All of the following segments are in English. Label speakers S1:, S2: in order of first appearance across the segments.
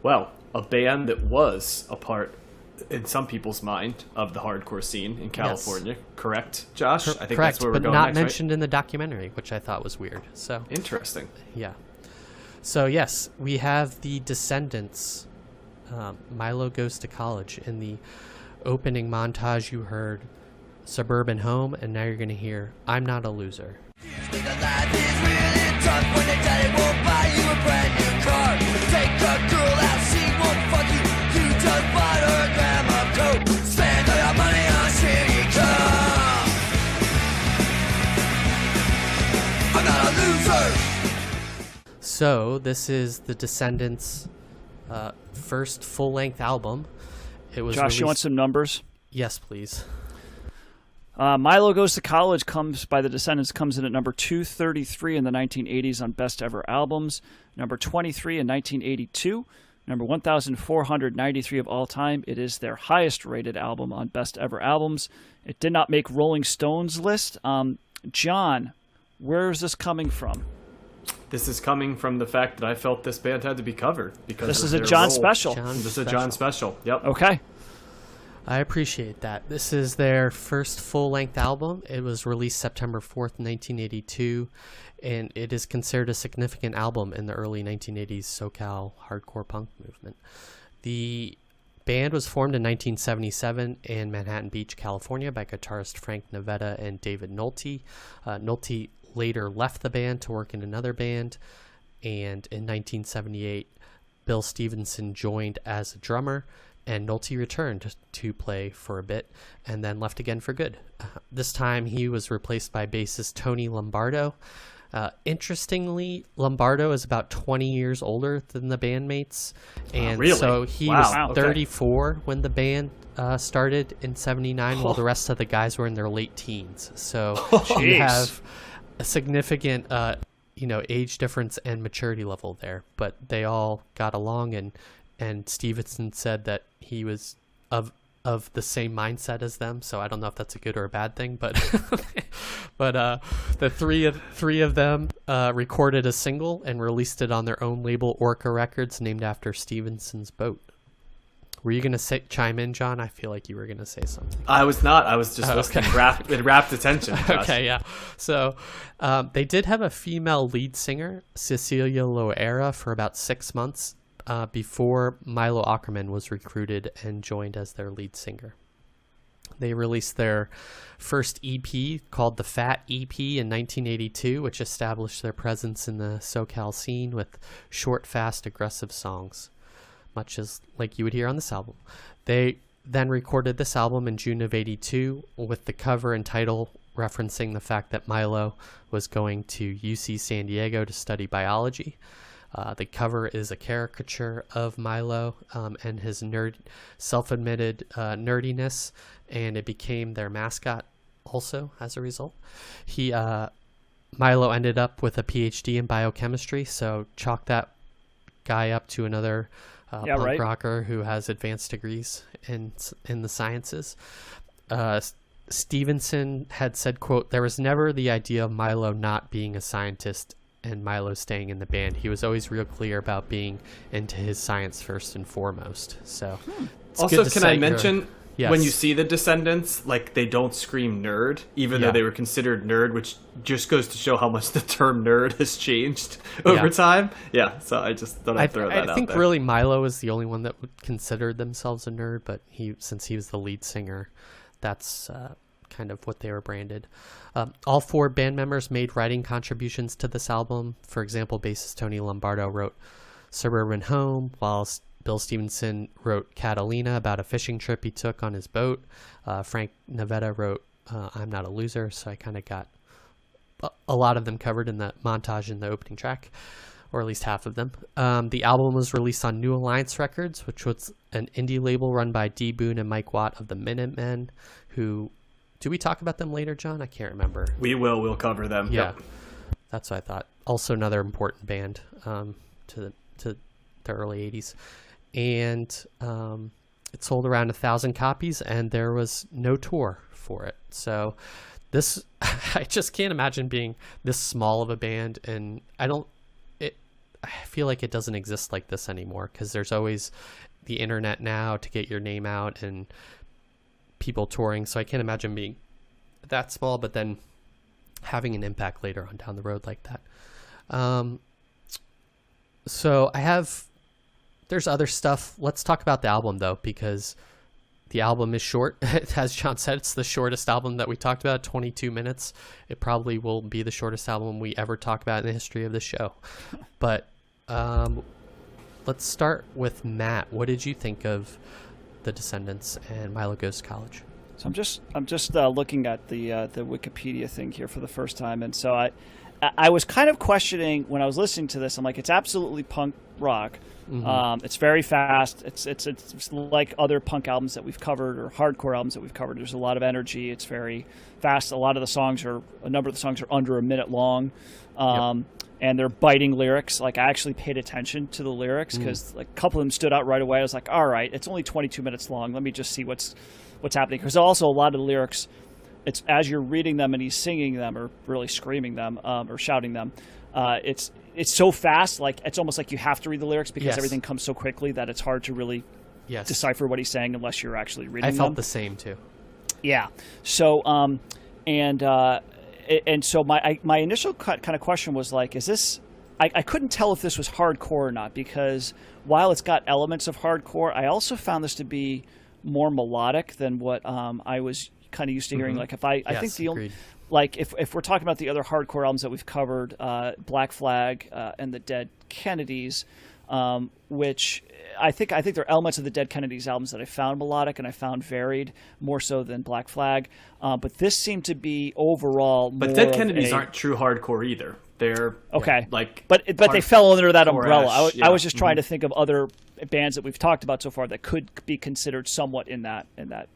S1: Well, a band that was a part, in some people's mind, of the hardcore scene in California. Yes. Correct, Josh? I think
S2: correct,
S1: that's where we're
S2: but
S1: going
S2: not
S1: next,
S2: mentioned
S1: right?
S2: in the documentary, which I thought was weird. So
S1: interesting.
S2: Yeah. So yes, we have the Descendents. Milo Goes to College. In the opening montage, you heard Suburban Home, and now you're going to hear I'm Not a Loser. So this is the Descendents' first full-length album. It was
S3: Josh,
S2: released...
S3: you want some numbers?
S2: Yes, please.
S3: Milo Goes to College by the Descendents comes in at number 233 in the 1980s on Best Ever Albums, number 23 in 1982, number 1,493 of all time. It is their highest rated album on Best Ever Albums. It did not make Rolling Stone's list. John, where is this coming from?
S1: This is coming from the fact that I felt this band had to be covered because
S3: this
S1: of
S3: is a
S1: their
S3: John
S1: role.
S3: special.
S1: This is a John special. Yep.
S3: Okay.
S2: I appreciate that. This is their first full-length album. It was released September 4th, 1982, and it is considered a significant album in the early 1980s SoCal hardcore punk movement. The band was formed in 1977 in Manhattan Beach, California by guitarist Frank Navetta and David Nolte. Nolte later left the band to work in another band, and in 1978 Bill Stevenson joined as a drummer, and Nolte returned to play for a bit and then left again for good. This time he was replaced by bassist Tony Lombardo. Interestingly, Lombardo is about 20 years older than the bandmates, and
S1: really?
S2: so he
S1: Wow.
S2: was 34 when the band started in 79, while the rest of the guys were in their late teens. So you have a significant age difference and maturity level there, but they all got along, and Stevenson said that he was of the same mindset as them. So I don't know if that's a good or a bad thing, but the three of them recorded a single and released it on their own label, Orca Records, named after Stevenson's boat. Were you going to chime in, John? I feel like you were going to say something.
S1: I was not. I was just listening. It wrapped attention. Josh.
S2: Okay, yeah. So they did have a female lead singer, Cecilia Loera, for about 6 months before Milo Ackerman was recruited and joined as their lead singer. They released their first EP called the Fat EP in 1982, which established their presence in the SoCal scene with short, fast, aggressive songs, much as like you would hear on this album. They then recorded this album in June of 82 with the cover and title referencing the fact that Milo was going to UC San Diego to study biology. The cover is a caricature of Milo and his self-admitted nerdiness, and it became their mascot also as a result. Milo ended up with a PhD in biochemistry, so chalk that guy up to another punk rocker who has advanced degrees in the sciences. Stevenson had said, quote, "There was never the idea of Milo not being a scientist and Milo staying in the band. He was always real clear about being into his science first and foremost." So
S1: also, can I mention,
S2: yes,
S1: when you see the Descendents, like, they don't scream nerd, even though they were considered nerd, which just goes to show how much the term nerd has changed over time. Yeah, so I just thought I'd throw that out there.
S2: I think really Milo is the only one that would consider themselves a nerd, but since he was the lead singer, that's kind of what they were branded. All four band members made writing contributions to this album. For example, bassist Tony Lombardo wrote Suburban Home, while Bill Stevenson wrote Catalina, about a fishing trip he took on his boat. Frank Navetta wrote I'm Not a Loser, so I kind of got a lot of them covered in the montage in the opening track, or at least half of them. The album was released on New Alliance Records, which was an indie label run by D. Boone and Mike Watt of the Minutemen, who... Do we talk about them later, John? I can't remember.
S1: We will. We'll cover them.
S2: Yeah,
S1: Yep.
S2: That's what I thought. Also another important band to the early 80s. And it sold around 1,000 copies, and there was no tour for it. So this, I just can't imagine being this small of a band. And I feel like it doesn't exist like this anymore, because there's always the internet now to get your name out and people touring. So I can't imagine being that small, but then having an impact later on down the road like that. So there's other stuff. Let's talk about the album though, because the album is short. As John said, it's the shortest album that we talked about, 22 minutes. It probably will be the shortest album we ever talk about in the history of the show. But let's start with Matt. What did you think of The Descendents and Milo Goes to College?
S3: So I'm just looking at the Wikipedia thing here for the first time, and so I was kind of questioning when I was listening to this. I'm like, it's absolutely punk rock. Mm-hmm. It's very fast. It's like other punk albums that we've covered or hardcore albums that we've covered. There's a lot of energy. It's very fast. A number of the songs are under a minute long, and they're biting lyrics. Like, I actually paid attention to the lyrics because like a couple of them stood out right away. I was like, all right, it's only 22 minutes long. Let me just see what's happening. Because also a lot of the lyrics, it's as you're reading them and he's singing them or really screaming them or shouting them. It's so fast, like it's almost like you have to read the lyrics because everything comes so quickly that it's hard to really decipher what he's saying unless you're actually reading them.
S2: I felt the same too.
S3: Yeah. So and so my initial kind of question was like, is this? I couldn't tell if this was hardcore or not, because while it's got elements of hardcore, I also found this to be more melodic than what I was kind of used to hearing. Like I think the only, like if we're talking about the other hardcore albums that we've covered, Black Flag and the Dead Kennedys, which I think there are elements of the Dead Kennedys albums that I found melodic and I found varied more so than Black Flag, but this seemed to be overall.
S1: But Dead Kennedys aren't true hardcore either. They're
S3: okay,
S1: like
S3: but they fell under that umbrella. I was just trying to think of other bands that we've talked about so far that could be considered somewhat in that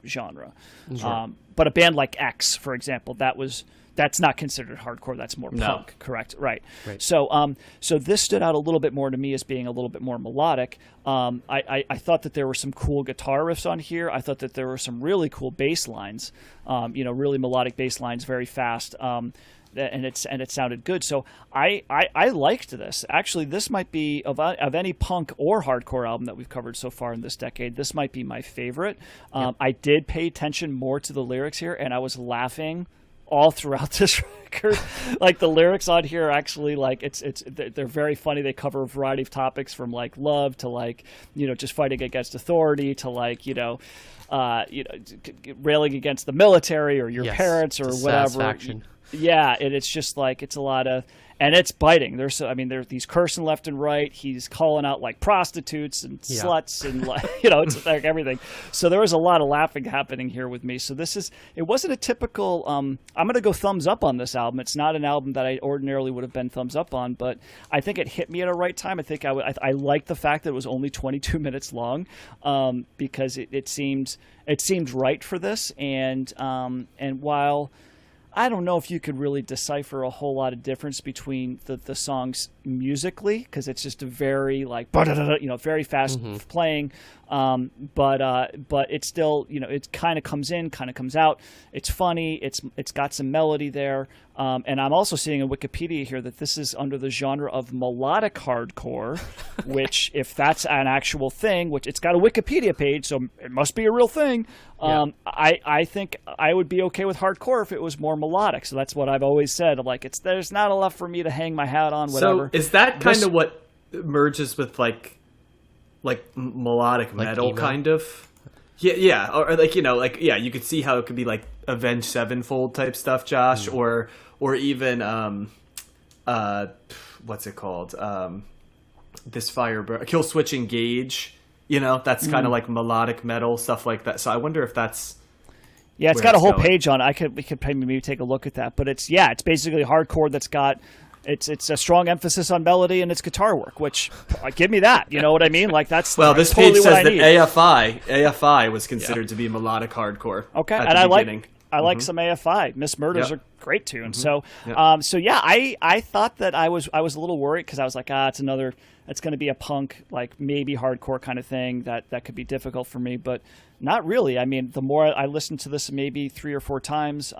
S3: genre. Sure. But a band like X, for example, that's not considered hardcore. That's more punk, correct? Right. So this stood out a little bit more to me as being a little bit more melodic. I thought that there were some cool guitar riffs on here. I thought that there were some really cool bass lines, really melodic bass lines, very fast. And it sounded good. So I liked this. Actually, this might be of any punk or hardcore album that we've covered so far in this decade, this might be my favorite. I did pay attention more to the lyrics here, and I was laughing all throughout this record. Like, the lyrics on here are actually like they're very funny. They cover a variety of topics from like love to like just fighting against authority to like railing against the military or your parents or whatever. Yeah, and it's just like it's a lot of, and it's biting. There's these cursing left and right. He's calling out like prostitutes and sluts and like it's like everything. So there was a lot of laughing happening here with me. So it wasn't a typical. I'm gonna go thumbs up on this album. It's not an album that I ordinarily would have been thumbs up on, but I think it hit me at a right time. I think I liked the fact that it was only 22 minutes long, because it seemed right for this, and while I don't know if you could really decipher a whole lot of difference between the songs musically, because it's just a very like very fast playing, but it's still it kind of comes in, kind of comes out. It's funny. It's got some melody there, and I'm also seeing in Wikipedia here that this is under the genre of melodic hardcore, which if that's an actual thing, which it's got a Wikipedia page, so it must be a real thing. I think I would be okay with hardcore if it was more melodic. So that's what I've always said. I'm like, there's not enough for me to hang my hat on. Whatever.
S1: So is that kind of what merges with like melodic metal, emo? Kind of? Yeah, or like you could see how it could be like Avenged Sevenfold type stuff, Josh, or even what's it called? This Kill Switch Engage. That's kind of like melodic metal, stuff like that. So I wonder if that's
S3: it's got a whole page on it. We could maybe take a look at that. But it's basically hardcore that's got it's a strong emphasis on melody and its guitar work, which give me that. You know what I mean? Like this
S1: totally page says that AFI was considered to be melodic hardcore.
S3: Okay, and I like some AFI. Miss Murder's a great tune. So I thought that I was a little worried because I was like, it's going to be a punk, like maybe hardcore kind of thing that could be difficult for me, but not really. I mean, the more I listened to this maybe 3 or 4 times,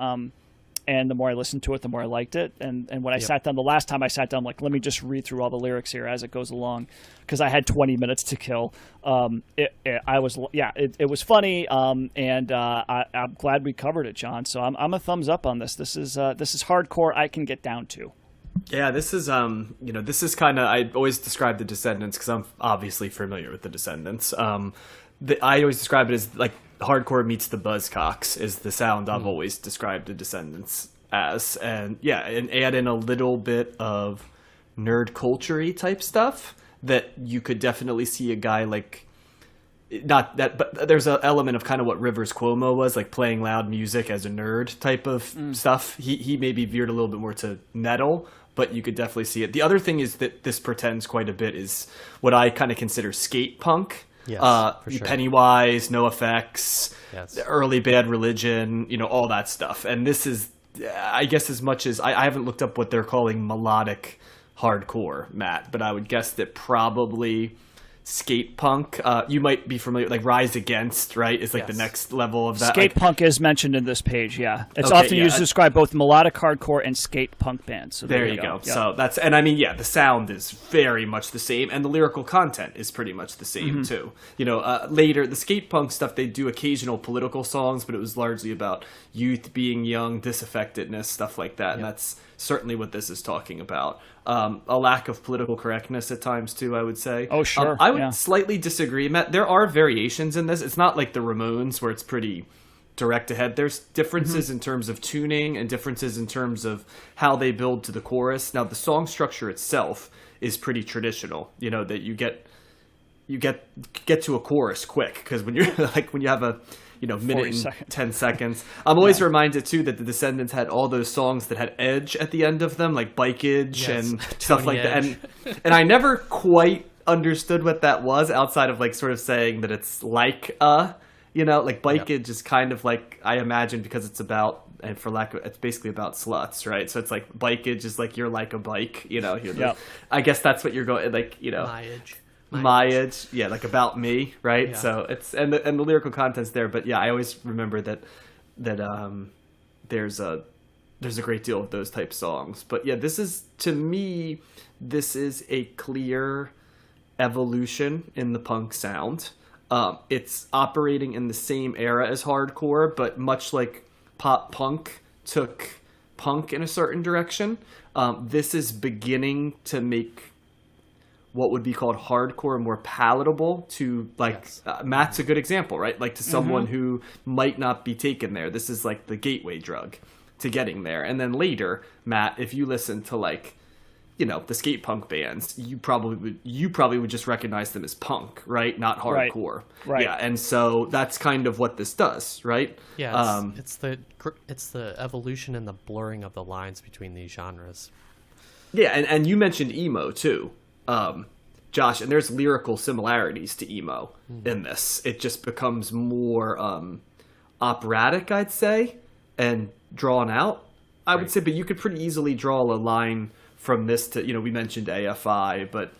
S3: And the more I listened to it, the more I liked it. And when I sat down, the last time I sat down, I'm like, let me just read through all the lyrics here as it goes along, because I had 20 minutes to kill. It was funny, and I'm glad we covered it, John. So I'm a thumbs up on this. This is hardcore I can get down to.
S1: Yeah, this is this is kind of, I always describe the Descendents because I'm obviously familiar with the Descendents. I always describe it as like hardcore meets the Buzzcocks is the sound I've always described the Descendents as, and add in a little bit of nerd culture-y type stuff that you could definitely see a guy like, not that, but there's an element of kind of what Rivers Cuomo was, like playing loud music as a nerd type of stuff. He maybe veered a little bit more to metal, but you could definitely see it. The other thing is that this pretends quite a bit is what I kind of consider skate punk.
S2: Yes, for sure.
S1: Pennywise, NoFX,
S2: yes.
S1: early Bad Religion, all that stuff. And this is, I guess, as much as I haven't looked up what they're calling melodic hardcore, Matt, but I would guess that probably skate punk. You might be familiar, like Rise Against, right? Is like the next level of that.
S3: Skate punk is mentioned in this page. Yeah, it's often used to describe both melodic hardcore and skate punk bands. So
S1: there you go. Yeah. So that's, and I mean, the sound is very much the same, and the lyrical content is pretty much the same too. Later the skate punk stuff, they do occasional political songs, but it was largely about youth being young, disaffectedness, stuff like that, and that's certainly what this is talking about. A lack of political correctness at times too, I would say.
S3: Oh, sure.
S1: I would slightly disagree, Matt. There are variations in this. It's not like the Ramones where it's pretty direct ahead. There's differences in terms of tuning and differences in terms of how they build to the chorus. Now, the song structure itself is pretty traditional. That you get to a chorus quick, because when you're like when you have a minute and 10 seconds. I'm always reminded, too, that the Descendents had all those songs that had edge at the end of them, like Bikeage and stuff like that. And I never quite understood what that was, outside of, like, sort of saying that it's like like Bikeage is kind of like, I imagine, because it's about, and for lack of, it's basically about sluts, right? So it's like, Bikeage is like, you're like a bike, I guess that's what you're going, like, my age, like about me, right? So it's and the lyrical content's there, but I always remember that there's a great deal of those type songs. But this is, to me, this is a clear evolution in the punk sound. It's operating in the same era as hardcore, but much like pop punk took punk in a certain direction, this is beginning to make what would be called hardcore more palatable to, like, Matt's a good example, right? Like, to someone who might not be taken there. This is like the gateway drug to getting there. And then later, Matt, if you listen to, like, the skate punk bands, you probably would just recognize them as punk, right? Not hardcore.
S3: Right.
S1: Yeah, and so that's kind of what this does, right?
S2: Yeah, it's the evolution and the blurring of the lines between these genres.
S1: Yeah, and you mentioned emo too. Josh, and there's lyrical similarities to emo in this. It just becomes more operatic, I'd say, and drawn out, I would say. But you could pretty easily draw a line from this to, we mentioned AFI, but,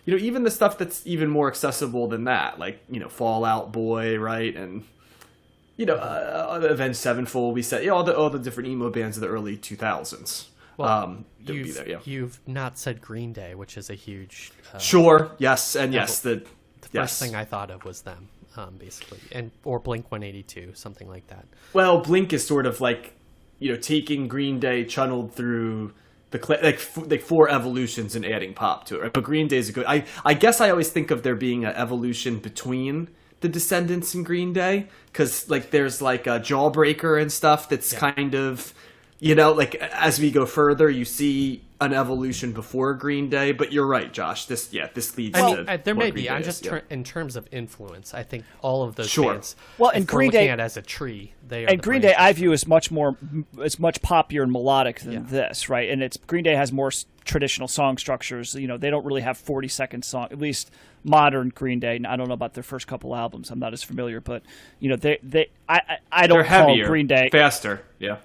S1: even the stuff that's even more accessible than that, like, Fall Out Boy, right? And, Avenged Sevenfold, we said, all the different emo bands of the early 2000s.
S2: Well, you've not said Green Day, which is a huge...
S1: sure, yes, and yes. The
S2: first thing I thought of was them, basically, or Blink-182, something like that.
S1: Well, Blink is sort of like, taking Green Day, channeled through the four evolutions and adding pop to it. Right? But Green Day is a good... I guess I always think of there being an evolution between the Descendents and Green Day, because, like, there's, like, a Jawbreaker and stuff that's kind of... like, as we go further, you see an evolution before Green Day, but you're right, Josh. This leads to
S2: there may be.
S1: Green
S2: I'm
S1: Day
S2: just in terms of influence. I think all of those bands.
S3: Well, and Green Day,
S2: at as a tree, they are.
S3: And Green Day, I view as much poppier and melodic than this, right? And Green Day has more traditional song structures. They don't really have 40-second song. At least modern Green Day. I don't know about their first couple albums. I'm not as familiar, but I don't call Green Day
S1: faster. Yeah.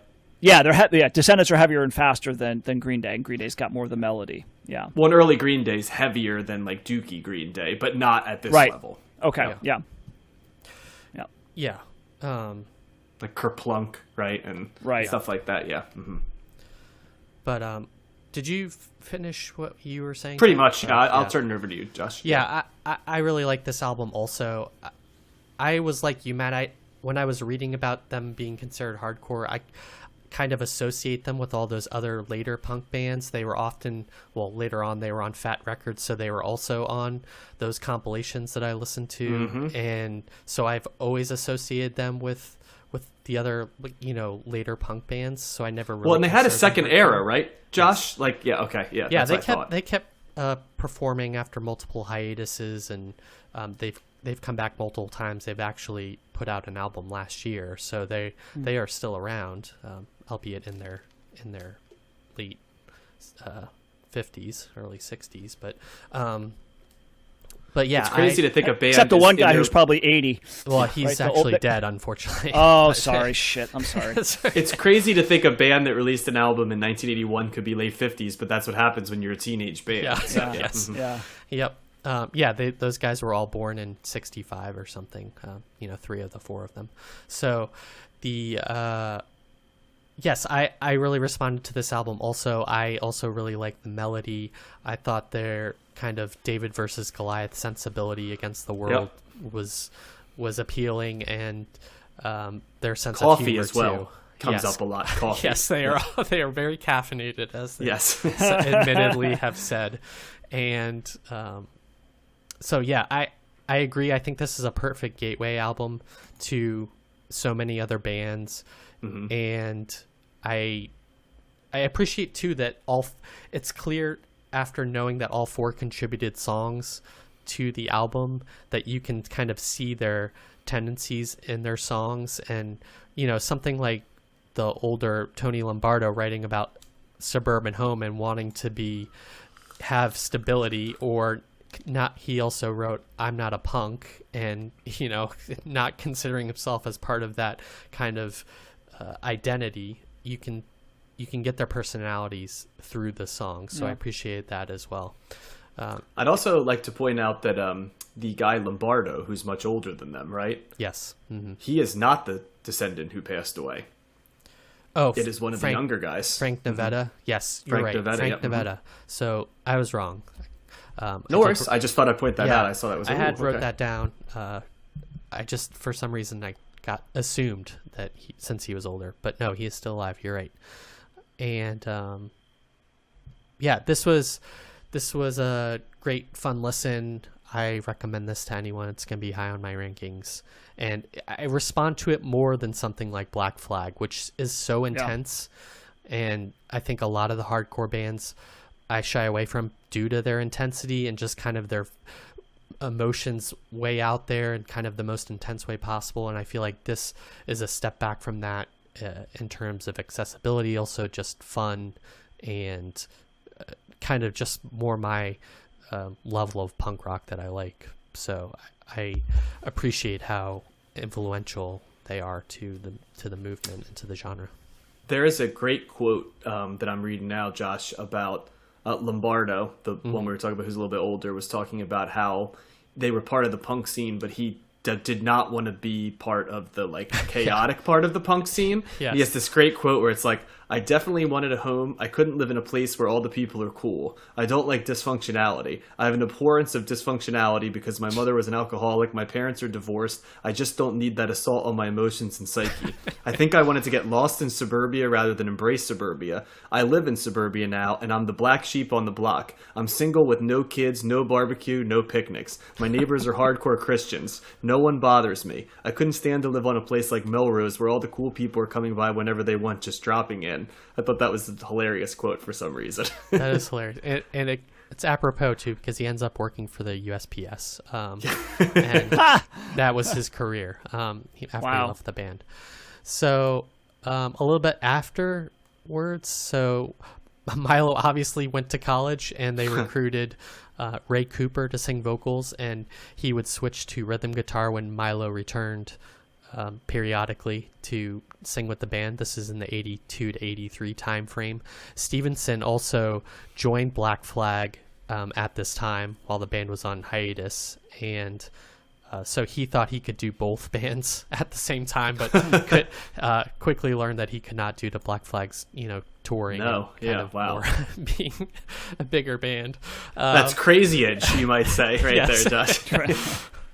S3: Yeah, Descendents are heavier and faster than Green Day, and Green Day's got more of the melody. Yeah.
S1: One early Green Day's heavier than, like, Dookie Green Day, but not at this level.
S3: Okay. Yeah.
S2: Yeah.
S1: like Kerplunk, right, and stuff like that. Yeah. Mm-hmm.
S2: But did you finish what you were saying?
S1: Pretty much. I'll turn it over to you, Josh.
S2: Yeah, I really like this album also. I was like you, Matt. When I was reading about them being considered hardcore, I kind of associate them with all those other later punk bands. They were often, later on they were on Fat Records, so they were also on those compilations that I listened to. Mm-hmm. And so I've always associated them with the other, later punk bands. So I never really.
S1: Well, and they had a second era, right, Josh? Yes.
S2: Yeah, they kept performing after multiple hiatuses, and they've come back multiple times. They've actually put out an album last year, so they are still around, albeit in their late 50s, early 60s. But yeah,
S1: it's crazy to think a band.
S3: Except the one guy who's probably 80.
S2: Well, he's actually dead, unfortunately.
S3: Oh, sorry, shit. I'm sorry.
S1: It's crazy to think a band that released an album in 1981 could be late 50s, but that's what happens when you're a teenage band.
S2: Yeah.
S1: So,
S2: Yes.
S1: Mm-hmm.
S2: Yep. Those guys were all born in 65 or something. 3 of the 4 of them. So yes, I really responded to this album. Also, I also really like the melody. I thought their kind of David versus Goliath sensibility against the world was appealing, and their sense of humor
S1: as well
S2: too
S1: comes up a lot. Coffee.
S2: Yes, they are very caffeinated, as they admittedly have said. And so yeah, I agree. I think this is a perfect gateway album to so many other bands. Mm-hmm. And I appreciate too that it's clear after knowing that all 4 contributed songs to the album that you can kind of see their tendencies in their songs. And something like the older Tony Lombardo writing about suburban home and wanting to have stability, or not. He also wrote "I'm not a punk," and not considering himself as part of that kind of identity. You can get their personalities through the song, so I appreciate that as well.
S1: I'd also like to point out that the guy Lombardo, who's much older than them, right?
S2: Yes. Mm-hmm.
S1: He is not the descendant who passed away.
S2: Oh,
S1: it is one of the younger guys.
S2: Frank Nevada. Mm-hmm. Yes, you're right. Frank Nevada. Mm-hmm. So I was wrong.
S1: No worries. I just thought I'd point that out. I saw that was.
S2: I wrote that down. I just, for some reason, I got assumed that since he was older, but no, he is still alive. You're right. And this was a great fun listen. I recommend this to anyone. It's going to be high on my rankings, and I respond to it more than something like Black Flag, which is so intense. And I think a lot of the hardcore bands I shy away from due to their intensity and just kind of their emotions way out there and kind of the most intense way possible. And I feel like this is a step back from that in terms of accessibility, also just fun, and kind of just more my level of punk rock that I like. So I appreciate how influential they are to the movement and to the genre.
S1: There is a great quote that I'm reading now, Josh, about Lombardo, the one we were talking about, who's a little bit older, was talking about how they were part of the punk scene, but he did not want to be part of the chaotic part of the punk scene. Yes. He has this great quote where it's like, I definitely wanted a home. I couldn't live in a place where all the people are cool. I don't like dysfunctionality. I have an abhorrence of dysfunctionality because my mother was an alcoholic. My parents are divorced. I just don't need that assault on my emotions and psyche. I think I wanted to get lost in suburbia rather than embrace suburbia. I live in suburbia now, and I'm the black sheep on the block. I'm single with no kids, no barbecue, no picnics. My neighbors are hardcore Christians. No one bothers me. I couldn't stand to live on a place like Melrose where all the cool people are coming by whenever they want, just dropping in. I thought that was a hilarious quote for some reason.
S2: That is hilarious. And it's apropos, too, because he ends up working for the USPS. And that was his career after he left the band. So a little bit afterwards, so Milo obviously went to college, and they recruited Ray Cooper to sing vocals, and he would switch to rhythm guitar when Milo returned periodically to sing with the band. This is in the 82 to 83 time frame. Stevenson also joined Black Flag at this time while the band was on hiatus, and So he thought he could do both bands at the same time, but quickly learned that he could not due to Black Flag's, touring.
S1: No,
S2: more being a bigger band.
S1: That's crazy edge, you might say, right
S2: yes.
S1: there, Josh.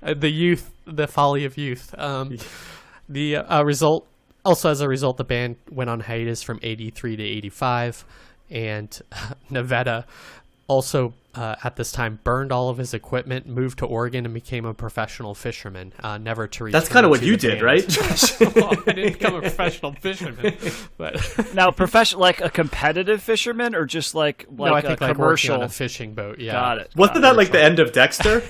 S2: The folly of youth. The result, also as a result, the band went on hiatus from 83 to 85, and Nevada also at this time burned all of his equipment, moved to Oregon, and became a professional fisherman, never to return.
S1: That's kind of what you
S2: band.
S1: did, right?
S2: Well, I didn't become a professional fisherman, but
S3: now professional, like a competitive fisherman, or just like
S2: no, I think
S3: a
S2: like
S3: commercial
S2: working on a fishing boat. Yeah,
S3: got it.
S1: Wasn't that like the end of Dexter?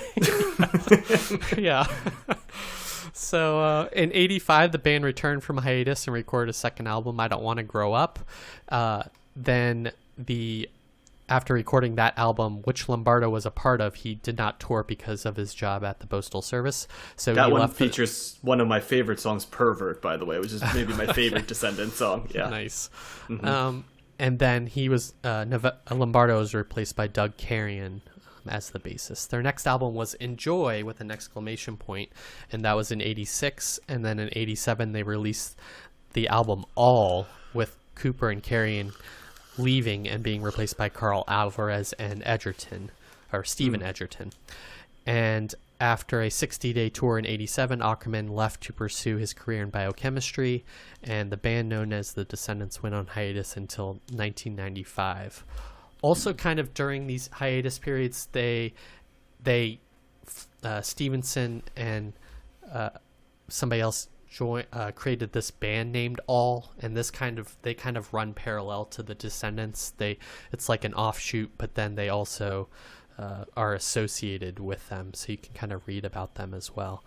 S2: Yeah. So in 85, the band returned from hiatus and recorded a second album, I Don't Want to Grow Up. Then after recording that album, which Lombardo was a part of, he did not tour because of his job at the Postal Service. So
S1: that one features one of my favorite songs, Pervert, by the way, which is maybe my favorite Descendants song. Yeah,
S2: nice. And then he was Lombardo was replaced by Doug Carrion as the bassist. Their next album was Enjoy with an exclamation point, and that was in 86. And then in 87, they released the album All, with Cooper and Carrion leaving and being replaced by Carl Alvarez and Stephen Edgerton. And after a 60-day tour in 87, Ackerman left to pursue his career in biochemistry, and the band known as the Descendents went on hiatus until 1995. Also, kind of during these hiatus periods, Stevenson and somebody else created this band named All, and they kind of run parallel to the Descendents. It's like an offshoot, but then they also are associated with them, so you can kind of read about them as well.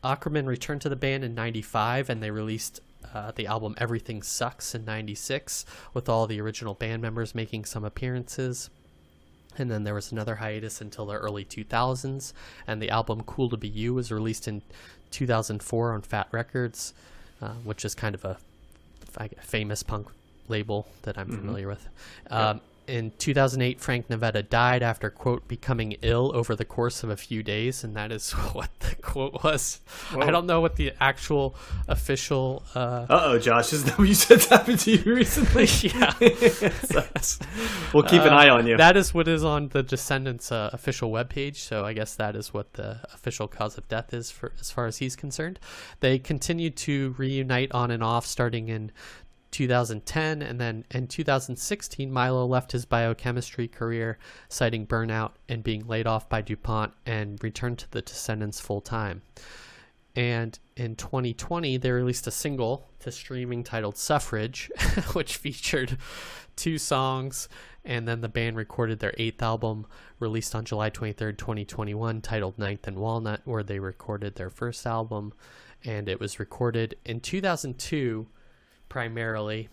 S2: Ackerman returned to the band in 95, and they released the album Everything Sucks in 96, with all the original band members making some appearances. And then there was another hiatus until the early 2000s, and the album Cool to Be You was released in 2004 on Fat Records, which is kind of a famous punk label that I'm familiar with. In 2008, Frank Nevada died after, quote, becoming ill over the course of a few days, and that is what the quote was. Whoa. I don't know what the actual official...
S1: Josh, isn't that what you said happened to you recently?
S2: Yeah.
S1: We'll keep an eye on you.
S2: That is what is on the Descendants official webpage, so I guess that is what the official cause of death is, as far as he's concerned. They continued to reunite on and off starting in 2010, and then in 2016, Milo left his biochemistry career, citing burnout and being laid off by DuPont, and returned to the Descendants full time. And in 2020, they released a single to streaming titled Suffrage, which featured 2 songs, and then the band recorded their 8th album, released on July 23rd, 2021, titled Ninth and Walnut, where they recorded their first album, and it was recorded in 2002, primarily.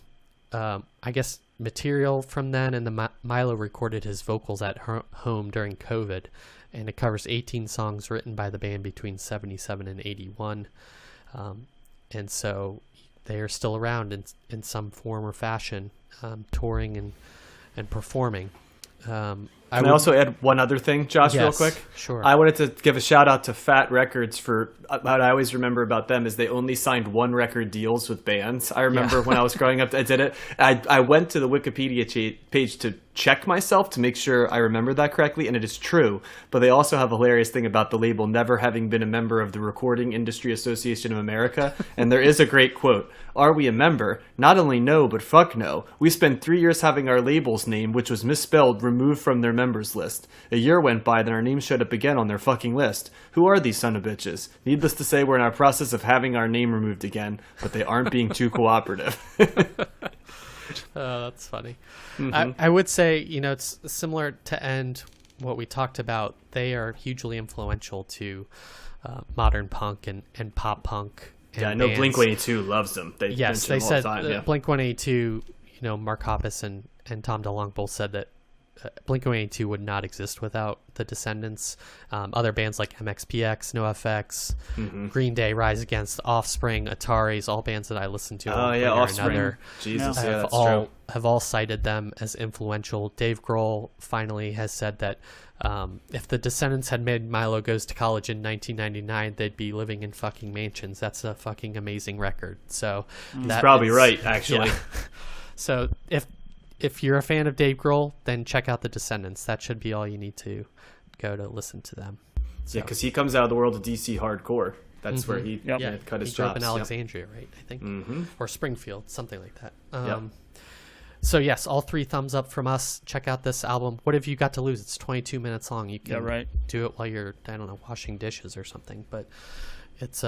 S2: I guess material from then, and Milo recorded his vocals at home during COVID, and it covers 18 songs written by the band between 77 and 81. And so they are still around in some form or fashion, touring and performing.
S1: Can I also add one other thing, Josh,
S2: yes,
S1: real quick?
S2: Sure.
S1: I wanted to give a shout out to Fat Records for what I always remember about them is they only signed 1 record deals with bands. I remember when I was growing up, I did it. I went to the Wikipedia page to check myself to make sure I remember that correctly, and it is true. But they also have a hilarious thing about the label never having been a member of the Recording Industry Association of America. And there is a great quote. "Are we a member? Not only no, but fuck no. We spent 3 years having our label's name, which was misspelled, removed from their members list. A year went by, then our name showed up again on their fucking list. Who are these son of bitches? Needless to say, we're in our process of having our name removed again, but they aren't being too cooperative."
S2: Oh, that's funny. Mm-hmm. I would say, it's similar to End, what we talked about. They are hugely influential to modern punk and pop punk. And
S1: I know
S2: bands.
S1: Blink-182 loves them. They
S2: yes,
S1: mention
S2: they
S1: them all
S2: said
S1: the time. Yeah.
S2: Blink-182, Mark Hoppus and Tom DeLonge both said that Blink-182 would not exist without the Descendents. Other bands like MXPX, NoFX, Green Day, Rise Against, Offspring, Ataris, all bands that I listen to.
S1: Oh yeah, Offspring.
S2: Another,
S1: Jesus,
S3: Yeah.
S1: yeah, that's true.
S2: have all cited them as influential. Dave Grohl finally has said that if the Descendents had made Milo Goes to College in 1999, they'd be living in fucking mansions. That's a fucking amazing record. So
S1: He's probably right, actually.
S2: Yeah. So if you're a fan of Dave Grohl, then check out the Descendents. That should be all you need to go to listen to them. So,
S1: Yeah, because he comes out of the world of DC hardcore. That's where he
S3: Yep.
S1: cut his
S2: he grew up
S1: chops.
S2: in Alexandria, right? I think, or Springfield, something like that.
S1: Yep.
S2: So yes, all 3 thumbs up from us. Check out this album. What have you got to lose? It's 22 minutes long. You can do it while you're, I don't know, washing dishes or something. But it's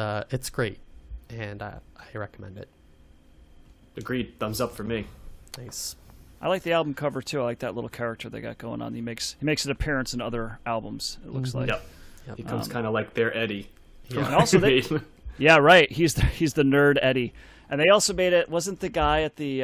S2: great, and I recommend it.
S1: Agreed. Thumbs up for me.
S2: Nice.
S3: I like the album cover too. I like that little character they got going on. He makes an appearance in other albums. It looks like.
S1: Yep. He comes kind of like their Eddie.
S2: Yeah.
S3: And also, yeah, right. He's the nerd Eddie. And they also made it. Wasn't the guy at the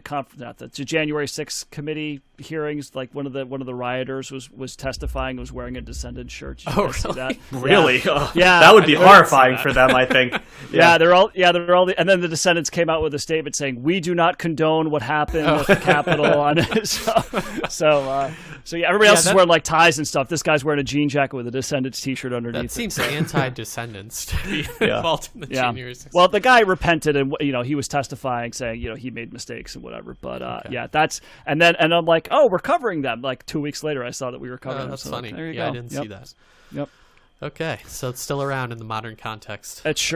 S3: conference, not the January 6th committee hearings, like one of the rioters was testifying, was wearing a Descendant shirt? Did you guys see that?
S1: Really?
S3: Yeah.
S1: Oh,
S3: Yeah,
S1: that would be horrifying for them, I think.
S3: Yeah, they're all. And then the Descendants came out with a statement saying, "We do not condone what happened at the Capitol." On it. So yeah, everybody else is wearing like ties and stuff. This guy's wearing a jean jacket with a Descendants T-shirt underneath.
S2: That seems anti-Descendants to be involved in the January 6th.
S3: Well, the guy repented, and he was testifying, saying he made mistakes and whatever. But yeah, and I'm like, oh, we're covering them. Like 2 weeks later, I saw that we were covering them.
S2: That's
S3: so
S2: funny.
S3: There you
S2: Yeah,
S3: go.
S2: I didn't see that.
S3: Yep.
S2: Okay, so it's still around in the modern context.
S3: It sure